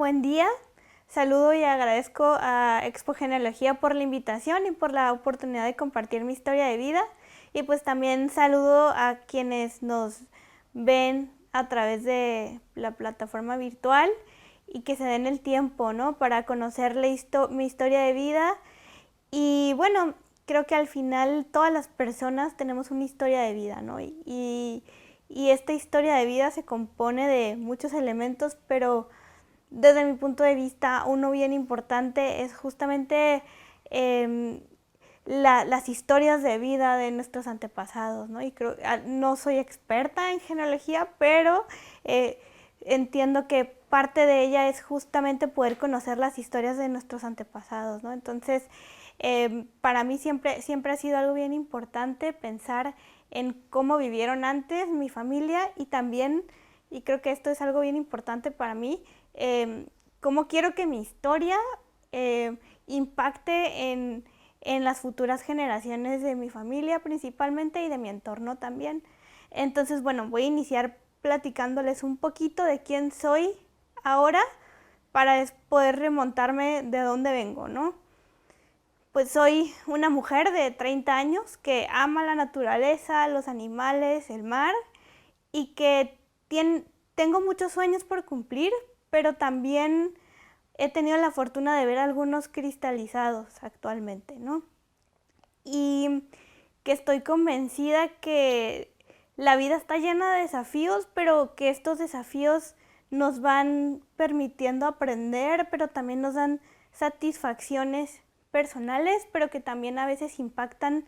buen día. Saludo y agradezco a Expo Genealogía por la invitación y por la oportunidad de compartir mi historia de vida. Y pues también saludo a quienes nos ven a través de la plataforma virtual y que se den el tiempo, ¿no?, para conocer mi historia de vida. Y bueno, creo que al final todas las personas tenemos una historia de vida, ¿no? Y esta historia de vida se compone de muchos elementos, pero desde mi punto de vista, uno bien importante es justamente las historias de vida de nuestros antepasados, ¿no? Y creo, no soy experta en genealogía, pero entiendo que parte de ella es justamente poder conocer las historias de nuestros antepasados, ¿no? Entonces, para mí siempre ha sido algo bien importante pensar en cómo vivieron antes mi familia y también, y creo que esto es algo bien importante para mí, cómo quiero que mi historia impacte en las futuras generaciones de mi familia principalmente y de mi entorno también. Entonces, bueno, voy a iniciar platicándoles un poquito de quién soy ahora para poder remontarme de dónde vengo, ¿no? Pues soy una mujer de 30 años que ama la naturaleza, los animales, el mar y que tengo muchos sueños por cumplir, pero también he tenido la fortuna de ver algunos cristalizados actualmente, ¿no? Y que estoy convencida que la vida está llena de desafíos, pero que estos desafíos nos van permitiendo aprender, pero también nos dan satisfacciones personales, pero que también a veces impactan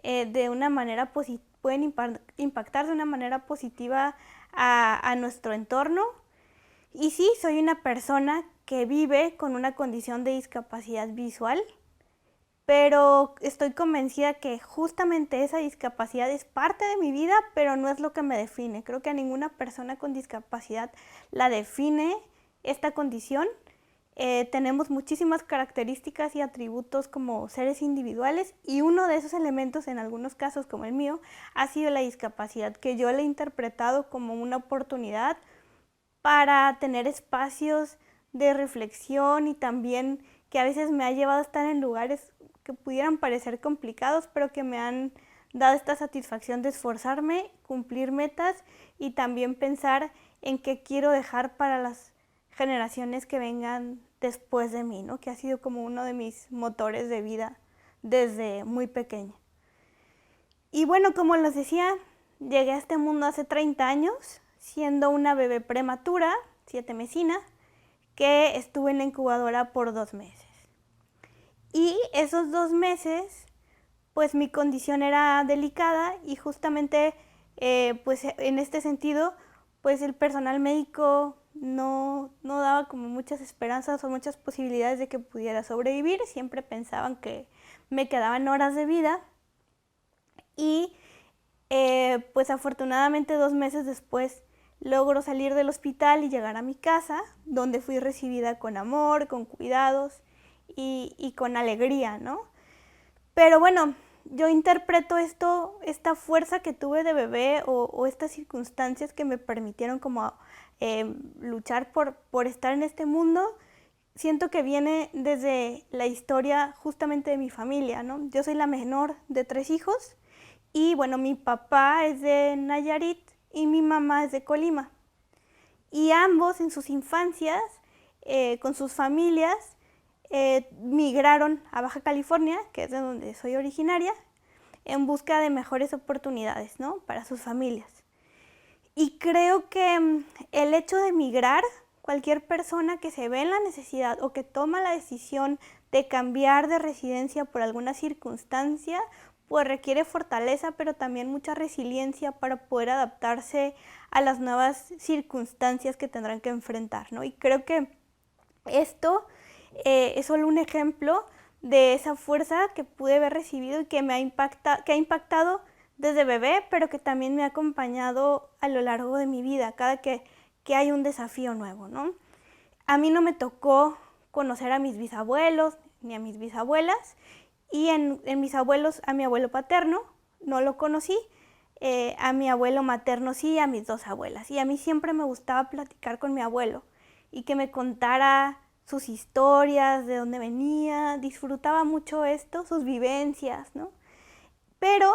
de una manera pueden impactar de una manera positiva a nuestro entorno. Y sí, soy una persona que vive con una condición de discapacidad visual, pero estoy convencida que justamente esa discapacidad es parte de mi vida, pero no es lo que me define. Creo que a ninguna persona con discapacidad la define esta condición. Tenemos muchísimas características y atributos como seres individuales y uno de esos elementos, en algunos casos como el mío, ha sido la discapacidad, que yo le he interpretado como una oportunidad para tener espacios de reflexión y también que a veces me ha llevado a estar en lugares que pudieran parecer complicados, pero que me han dado esta satisfacción de esforzarme, cumplir metas y también pensar en qué quiero dejar para las generaciones que vengan después de mí, ¿no? Que ha sido como uno de mis motores de vida desde muy pequeña. Y bueno, como les decía, llegué a este mundo hace 30 años, siendo una bebé prematura, 7mesina, que estuve en la incubadora por 2 meses. Y esos 2 meses, pues mi condición era delicada y justamente, pues en este sentido, pues el personal médico no daba como muchas esperanzas o muchas posibilidades de que pudiera sobrevivir. Siempre pensaban que me quedaban horas de vida y pues afortunadamente 2 meses después logro salir del hospital y llegar a mi casa, donde fui recibida con amor, con cuidados y con alegría, ¿no? Pero bueno, yo interpreto esta fuerza que tuve de bebé o estas circunstancias que me permitieron como luchar por estar en este mundo, siento que viene desde la historia justamente de mi familia, ¿no? Yo soy la menor de 3 hijos y bueno, mi papá es de Nayarit y mi mamá es de Colima. Y ambos en sus infancias, con sus familias, migraron a Baja California, que es de donde soy originaria, en busca de mejores oportunidades, ¿no?, para sus familias. Y creo que el hecho de migrar, cualquier persona que se ve en la necesidad o que toma la decisión de cambiar de residencia por alguna circunstancia, pues requiere fortaleza, pero también mucha resiliencia para poder adaptarse a las nuevas circunstancias que tendrán que enfrentar, ¿no? Y creo que esto es solo un ejemplo de esa fuerza que pude haber recibido y que ha impactado desde bebé, pero que también me ha acompañado a lo largo de mi vida, cada que hay un desafío nuevo, ¿no? A mí no me tocó conocer a mis bisabuelos ni a mis bisabuelas, y en mis abuelos, a mi abuelo paterno no lo conocí, a mi abuelo materno sí, a mis 2 abuelas. Y a mí siempre me gustaba platicar con mi abuelo. y que me contara sus historias, de dónde venía. Disfrutaba mucho esto, sus vivencias, ¿no? Pero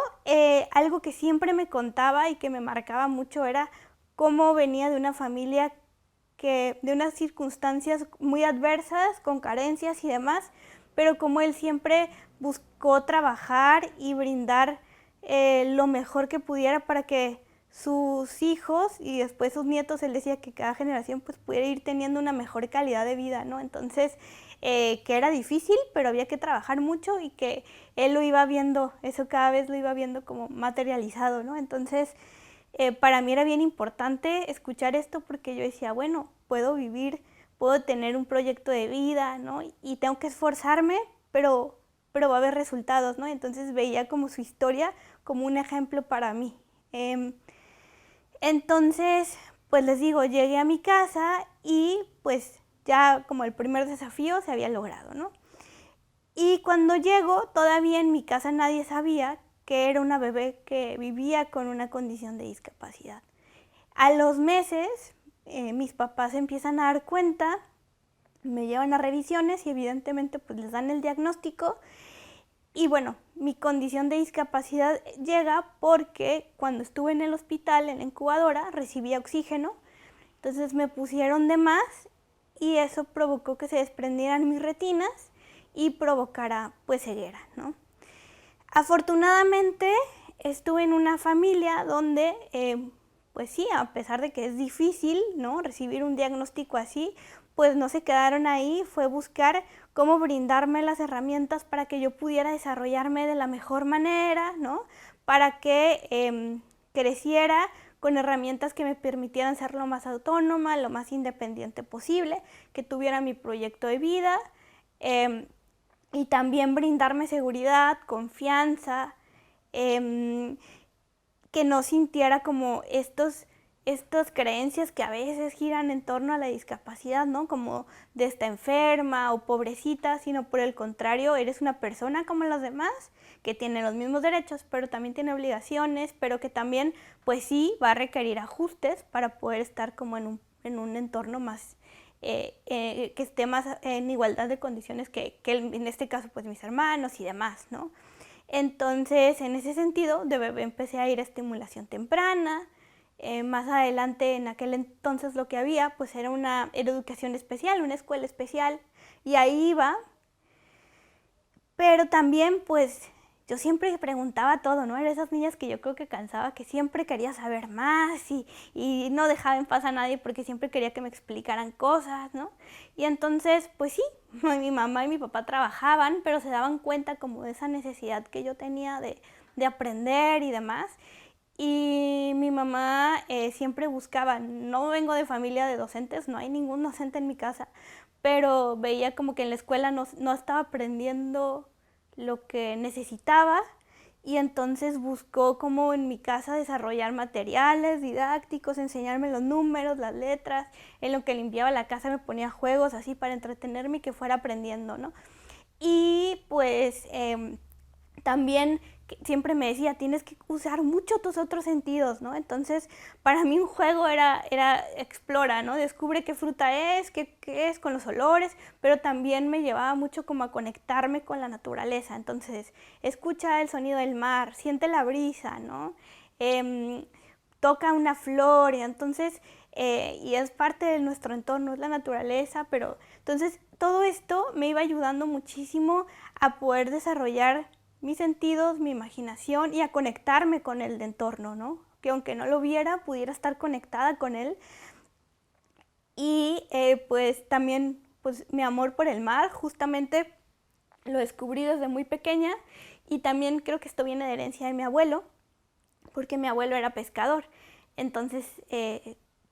algo que siempre me contaba y que me marcaba mucho era cómo venía de una familia de unas circunstancias muy adversas, con carencias y demás, pero como él siempre buscó trabajar y brindar lo mejor que pudiera para que sus hijos y después sus nietos, él decía que cada generación pues pudiera ir teniendo una mejor calidad de vida, ¿no? Entonces, que era difícil, pero había que trabajar mucho y que él lo iba viendo, eso cada vez lo iba viendo como materializado, ¿no? Entonces, para mí era bien importante escuchar esto porque yo decía, bueno, puedo vivir, puedo tener un proyecto de vida, ¿no? Y tengo que esforzarme, pero va a haber resultados, ¿no? Entonces veía como su historia como un ejemplo para mí. Entonces, pues les digo, llegué a mi casa y pues ya como el primer desafío se había logrado, ¿no? Y cuando llego, todavía en mi casa nadie sabía que era una bebé que vivía con una condición de discapacidad. A los meses, mis papás empiezan a dar cuenta, me llevan a revisiones y evidentemente pues les dan el diagnóstico. Y bueno, mi condición de discapacidad llega porque cuando estuve en el hospital, en la incubadora, recibía oxígeno, entonces me pusieron de más y eso provocó que se desprendieran mis retinas y provocara pues ceguera, ¿no? Afortunadamente estuve en una familia donde pues sí, a pesar de que es difícil, ¿no?, recibir un diagnóstico así, pues no se quedaron ahí, fue buscar cómo brindarme las herramientas para que yo pudiera desarrollarme de la mejor manera, ¿no?, para que creciera con herramientas que me permitieran ser lo más autónoma, lo más independiente posible, que tuviera mi proyecto de vida y también brindarme seguridad, confianza, que no sintiera como estas creencias que a veces giran en torno a la discapacidad, ¿no? Como de esta enferma o pobrecita, sino por el contrario, eres una persona como las demás, que tiene los mismos derechos, pero también tiene obligaciones, pero que también, pues sí, va a requerir ajustes para poder estar como en un entorno más, que esté más en igualdad de condiciones que en este caso, pues mis hermanos y demás, ¿no? Entonces, en ese sentido, de bebé empecé a ir a estimulación temprana. Más adelante, en aquel entonces lo que había, pues era una educación especial, una escuela especial, y ahí iba. Pero también, pues, yo siempre preguntaba todo, ¿no? Era esas niñas que yo creo que cansaba, que siempre quería saber más y no dejaba en paz a nadie porque siempre quería que me explicaran cosas, ¿no? Y entonces, pues sí, mi mamá y mi papá trabajaban, pero se daban cuenta como de esa necesidad que yo tenía de aprender y demás. Y mi mamá siempre buscaba, no vengo de familia de docentes, no hay ningún docente en mi casa, pero veía como que en la escuela no estaba aprendiendo lo que necesitaba y entonces buscó como en mi casa desarrollar materiales didácticos, enseñarme los números, las letras, en lo que limpiaba la casa me ponía juegos así para entretenerme y que fuera aprendiendo, ¿no? Y pues también siempre me decía, tienes que usar mucho tus otros sentidos, ¿no? Entonces, para mí un juego era explora, ¿no? Descubre qué fruta es, qué es con los olores, pero también me llevaba mucho como a conectarme con la naturaleza. Entonces, escucha el sonido del mar, siente la brisa, ¿no? Toca una flor y entonces, y es parte de nuestro entorno, es la naturaleza, pero entonces todo esto me iba ayudando muchísimo a poder desarrollar mis sentidos, mi imaginación y a conectarme con el entorno, ¿no? Que aunque no lo viera, pudiera estar conectada con él. Y pues también pues, mi amor por el mar, justamente lo descubrí desde muy pequeña y también creo que esto viene de herencia de mi abuelo, porque mi abuelo era pescador. Entonces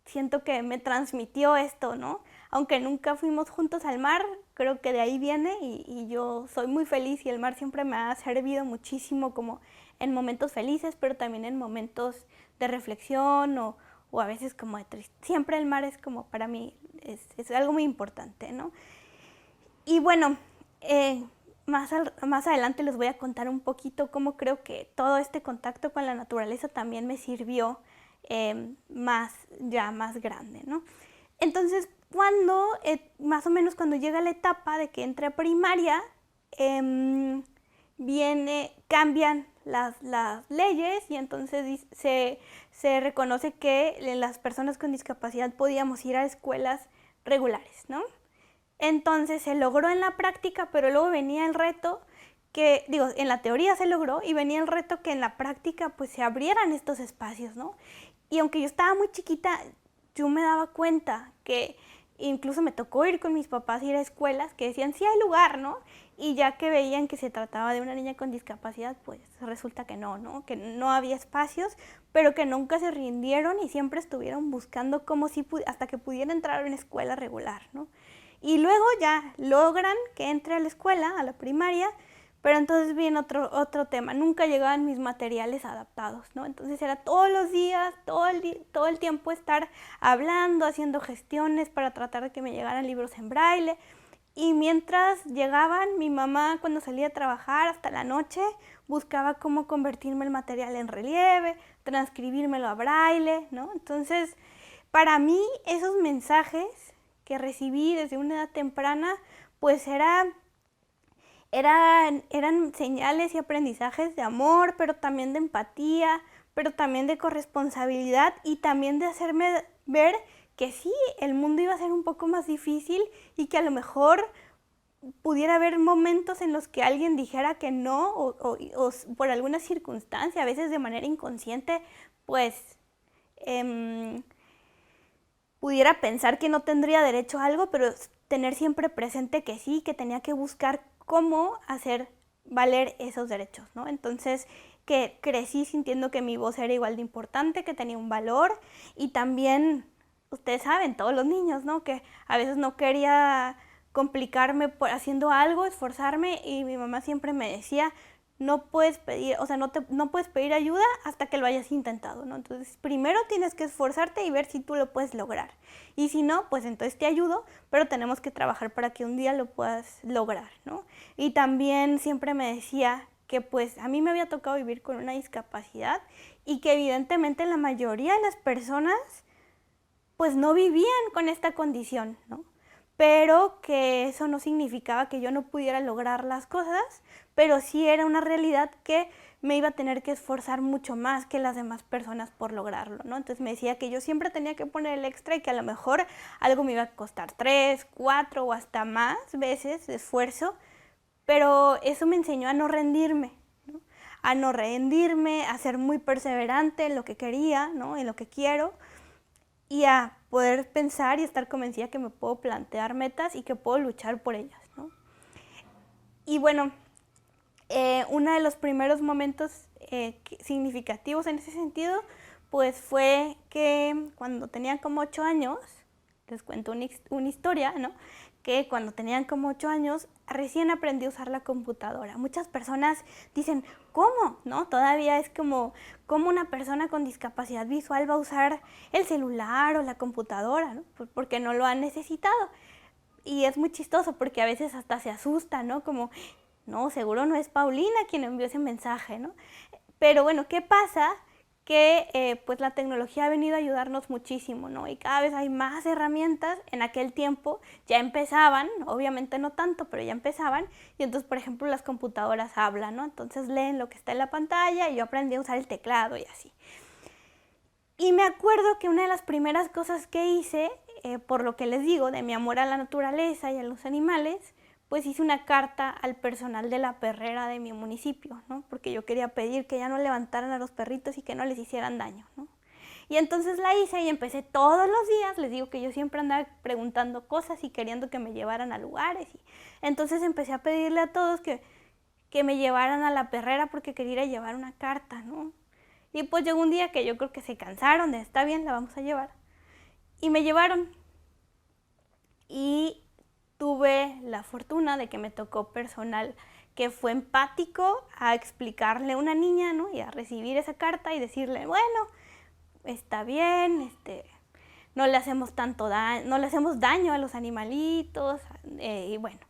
siento que me transmitió esto, ¿no? Aunque nunca fuimos juntos al mar, creo que de ahí viene y yo soy muy feliz y el mar siempre me ha servido muchísimo como en momentos felices, pero también en momentos de reflexión o a veces como de tristeza. Siempre el mar es como para mí, es algo muy importante, ¿no? Y bueno, más adelante les voy a contar un poquito cómo creo que todo este contacto con la naturaleza también me sirvió más grande, ¿no? Entonces, cuando, más o menos cuando llega la etapa de que entre a primaria, cambian las leyes y entonces se reconoce que las personas con discapacidad podíamos ir a escuelas regulares, ¿no? Entonces se logró en la práctica, pero luego venía el reto que, digo, en la teoría se logró y venía el reto que en la práctica pues se abrieran estos espacios, ¿no? Y aunque yo estaba muy chiquita, yo me daba cuenta que incluso me tocó ir con mis papás a ir a escuelas que decían sí hay lugar, ¿no? Y ya que veían que se trataba de una niña con discapacidad, pues resulta que no, ¿no? Que no había espacios, pero que nunca se rindieron y siempre estuvieron buscando cómo si hasta que pudiera entrar a una escuela regular, ¿no? Y luego ya logran que entre a la escuela, a la primaria, pero entonces viene otro tema, nunca llegaban mis materiales adaptados, ¿no? Entonces era todos los días, todo el tiempo estar hablando, haciendo gestiones para tratar de que me llegaran libros en braille. Y mientras llegaban, mi mamá cuando salía a trabajar hasta la noche buscaba cómo convertirme el material en relieve, transcribírmelo a braille, ¿no? Entonces, para mí esos mensajes que recibí desde una edad temprana, pues eran señales y aprendizajes de amor, pero también de empatía, pero también de corresponsabilidad y también de hacerme ver que sí, el mundo iba a ser un poco más difícil y que a lo mejor pudiera haber momentos en los que alguien dijera que no o por alguna circunstancia, a veces de manera inconsciente, pues pudiera pensar que no tendría derecho a algo, pero tener siempre presente que sí, que tenía que buscar cómo hacer valer esos derechos, ¿no? Entonces, que crecí sintiendo que mi voz era igual de importante, que tenía un valor y también, ustedes saben, todos los niños, ¿no? Que a veces no quería complicarme por haciendo algo, esforzarme y mi mamá siempre me decía, no puedes pedir, o sea, no puedes pedir ayuda hasta que lo hayas intentado, ¿no? Entonces, primero tienes que esforzarte y ver si tú lo puedes lograr. Y si no, pues entonces te ayudo, pero tenemos que trabajar para que un día lo puedas lograr, ¿no? Y también siempre me decía que pues a mí me había tocado vivir con una discapacidad y que evidentemente la mayoría de las personas pues no vivían con esta condición, ¿no? Pero que eso no significaba que yo no pudiera lograr las cosas, pero sí era una realidad que me iba a tener que esforzar mucho más que las demás personas por lograrlo, ¿no? Entonces me decía que yo siempre tenía que poner el extra y que a lo mejor algo me iba a costar 3, 4 o hasta más veces de esfuerzo, pero eso me enseñó a no rendirme, ¿no? A no rendirme, a ser muy perseverante en lo que quería, ¿no? En lo que quiero, y a poder pensar y estar convencida que me puedo plantear metas y que puedo luchar por ellas, ¿no? Y bueno, uno de los primeros momentos significativos en ese sentido, pues fue que cuando tenía como 8 años, les cuento una historia, ¿no? Que cuando tenían como 8 años, recién aprendí a usar la computadora. Muchas personas dicen, ¿cómo? ¿No? Todavía es como, ¿cómo una persona con discapacidad visual va a usar el celular o la computadora? ¿No? Pues porque no lo han necesitado. Y es muy chistoso porque a veces hasta se asusta, ¿no? Como, no, seguro no es Paulina quien envió ese mensaje, ¿no? Pero bueno, ¿qué pasa? Que pues la tecnología ha venido a ayudarnos muchísimo, ¿no? Y cada vez hay más herramientas. En aquel tiempo ya empezaban, obviamente no tanto, pero ya empezaban. Y entonces, por ejemplo, las computadoras hablan, ¿no? Entonces leen lo que está en la pantalla y yo aprendí a usar el teclado y así. Y me acuerdo que una de las primeras cosas que hice, por lo que les digo, de mi amor a la naturaleza y a los animales, pues hice una carta al personal de la perrera de mi municipio, ¿no? Porque yo quería pedir que ya no levantaran a los perritos y que no les hicieran daño, ¿no? Y entonces la hice y empecé todos los días, les digo que yo siempre andaba preguntando cosas y queriendo que me llevaran a lugares. Y entonces empecé a pedirle a todos que me llevaran a la perrera porque quería ir a llevar una carta, ¿no? Y pues llegó un día que yo creo que se cansaron de, está bien, la vamos a llevar. Y me llevaron. Y tuve la fortuna de que me tocó personal que fue empático a explicarle a una niña, ¿no? Y a recibir esa carta y decirle, bueno, está bien, no le hacemos tanto daño, no le hacemos daño a los animalitos, y bueno.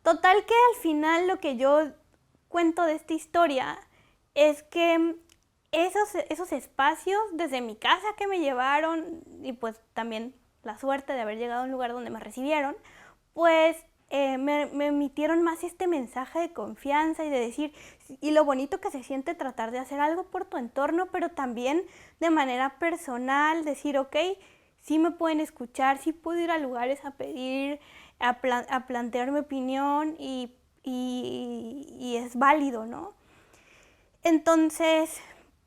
Total que al final lo que yo cuento de esta historia es que esos espacios desde mi casa que me llevaron y pues también la suerte de haber llegado a un lugar donde me recibieron, pues me emitieron más este mensaje de confianza y de decir, y lo bonito que se siente tratar de hacer algo por tu entorno, pero también de manera personal, decir, ok, sí me pueden escuchar, sí puedo ir a lugares a pedir, a plantear mi opinión y es válido, ¿no? Entonces,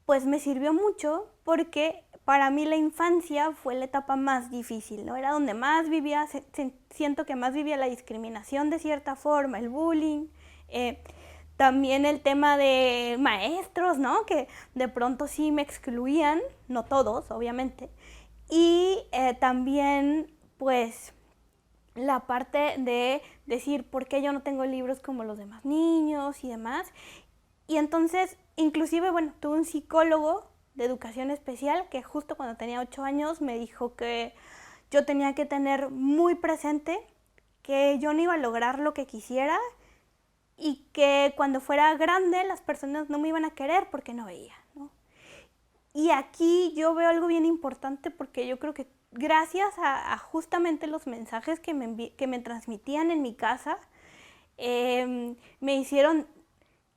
pues me sirvió mucho porque para mí la infancia fue la etapa más difícil, ¿no? Era donde más vivía, siento que más vivía la discriminación de cierta forma, el bullying, también el tema de maestros, ¿no? Que de pronto sí me excluían, no todos, obviamente, y también, pues, la parte de decir por qué yo no tengo libros como los demás niños y demás. Y entonces, inclusive, bueno, tuve un psicólogo de educación especial que justo cuando tenía 8 años me dijo que yo tenía que tener muy presente que yo no iba a lograr lo que quisiera y que cuando fuera grande las personas no me iban a querer porque no veía, ¿no? Y aquí yo veo algo bien importante porque yo creo que gracias a justamente los mensajes que me transmitían en mi casa, me hicieron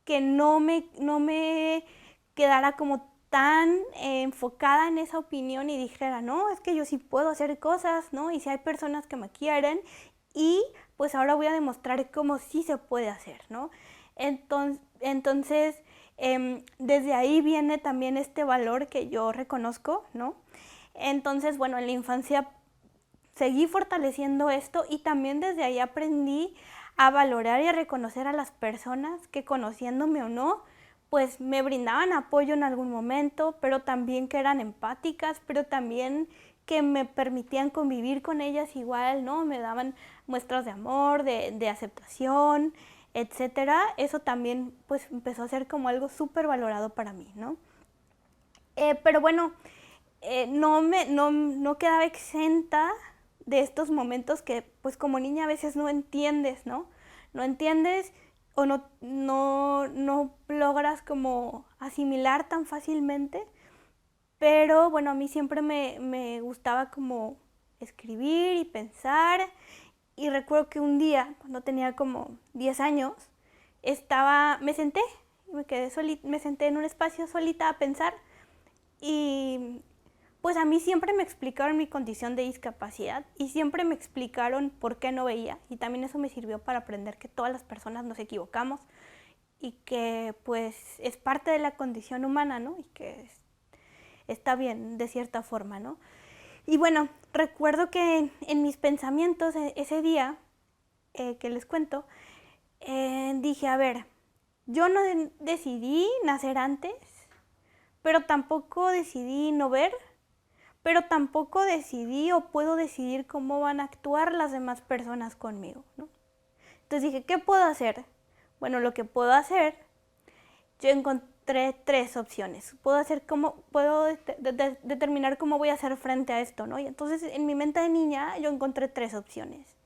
que no me quedara como tan enfocada en esa opinión y dijera, no, es que yo sí puedo hacer cosas, ¿no? Y si hay personas que me quieren y pues ahora voy a demostrar cómo sí se puede hacer, ¿no? Entonces desde ahí viene también este valor que yo reconozco, ¿no? Entonces, bueno, en la infancia seguí fortaleciendo esto y también desde ahí aprendí a valorar y a reconocer a las personas que, conociéndome o no, pues me brindaban apoyo en algún momento, pero también que eran empáticas, pero también que me permitían convivir con ellas igual, ¿no? Me daban muestras de amor, de aceptación, etcétera. Eso también pues empezó a ser como algo súper valorado para mí, ¿no? Pero bueno, no quedaba exenta de estos momentos que pues como niña a veces no entiendes, ¿no? No entiendes o no logras como asimilar tan fácilmente, pero bueno, a mí siempre me gustaba como escribir y pensar y recuerdo que un día, cuando tenía como 10 años, me senté, me senté en un espacio solita a pensar y pues a mí siempre me explicaron mi condición de discapacidad y siempre me explicaron por qué no veía y también eso me sirvió para aprender que todas las personas nos equivocamos y que pues es parte de la condición humana, ¿no? Y que está bien de cierta forma, ¿no? Y bueno, recuerdo que en mis pensamientos ese día que les cuento, dije, a ver, yo no decidí nacer antes, pero tampoco decidí no ver, pero tampoco decidí o puedo decidir cómo van a actuar las demás personas conmigo, ¿no? Entonces dije, ¿qué puedo hacer? Bueno, lo que puedo hacer, yo encontré 3 opciones. Puedo determinar cómo voy a hacer frente a esto, ¿no? Y entonces en mi mente de niña yo encontré 3 opciones.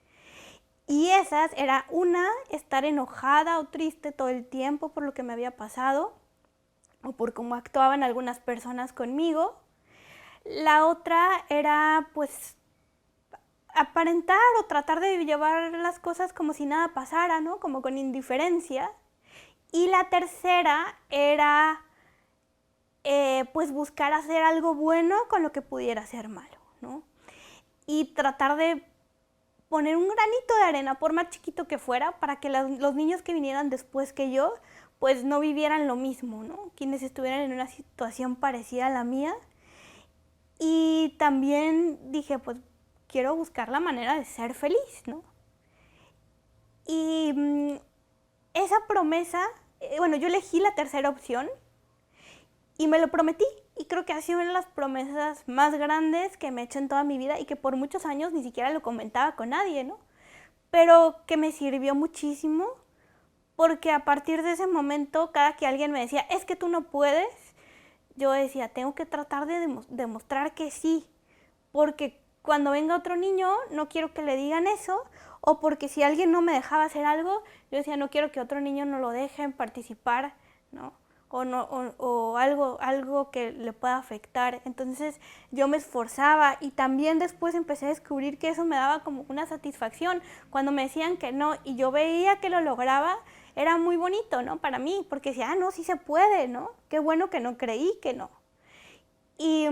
Y esas era una, estar enojada o triste todo el tiempo por lo que me había pasado o por cómo actuaban algunas personas conmigo. La otra era pues aparentar o tratar de llevar las cosas como si nada pasara, ¿no? Como con indiferencia. Y la tercera era pues buscar hacer algo bueno con lo que pudiera ser malo, ¿no? Y tratar de poner un granito de arena, por más chiquito que fuera, para que los niños que vinieran después que yo, pues no vivieran lo mismo, ¿no? Quienes estuvieran en una situación parecida a la mía. Y también dije, pues quiero buscar la manera de ser feliz, ¿no? Y esa promesa, bueno, yo elegí la tercera opción y me lo prometí. Y creo que ha sido una de las promesas más grandes que me he hecho en toda mi vida y que por muchos años ni siquiera lo comentaba con nadie, ¿no? Pero que me sirvió muchísimo porque a partir de ese momento, cada que alguien me decía, es que tú no puedes, yo decía, tengo que tratar de demostrar que sí, porque cuando venga otro niño no quiero que le digan eso, o porque si alguien no me dejaba hacer algo, yo decía, no quiero que otro niño no lo dejen participar, ¿no? o, no, o algo que le pueda afectar. Entonces yo me esforzaba y también después empecé a descubrir que eso me daba como una satisfacción. Cuando me decían que no y yo veía que lo lograba, era muy bonito, ¿no? Para mí, porque decía, no, sí se puede, ¿no? Qué bueno que no creí que no. Y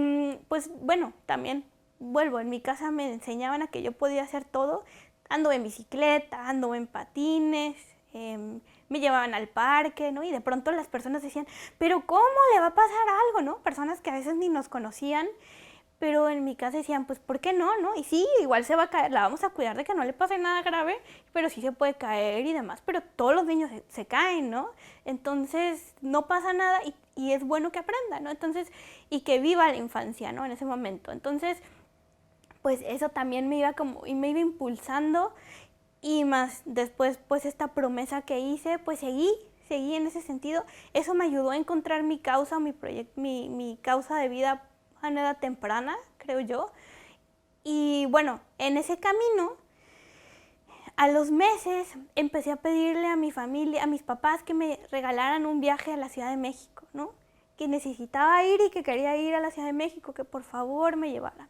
pues bueno, también vuelvo, en mi casa me enseñaban a que yo podía hacer todo. Ando en bicicleta, ando en patines, me llevaban al parque, ¿no? Y de pronto las personas decían, pero ¿cómo le va a pasar algo, no? Personas que a veces ni nos conocían, pero en mi casa decían, pues ¿por qué no, no? Y sí, igual se va a caer, la vamos a cuidar de que no le pase nada grave, pero sí se puede caer y demás, pero todos los niños se caen, ¿no? Entonces no pasa nada y es bueno que aprenda, ¿no? Entonces, y que viva la infancia, ¿no? En ese momento. Entonces, pues eso también me iba como, y me iba impulsando, y más después, pues esta promesa que hice, pues seguí en ese sentido. Eso me ayudó a encontrar mi causa, mi causa de vida a una edad temprana, creo yo. Y bueno, en ese camino, a los meses empecé a pedirle a mi familia, a mis papás, que me regalaran un viaje a la Ciudad de México, ¿no? Que necesitaba ir y que quería ir a la Ciudad de México, que por favor me llevaran.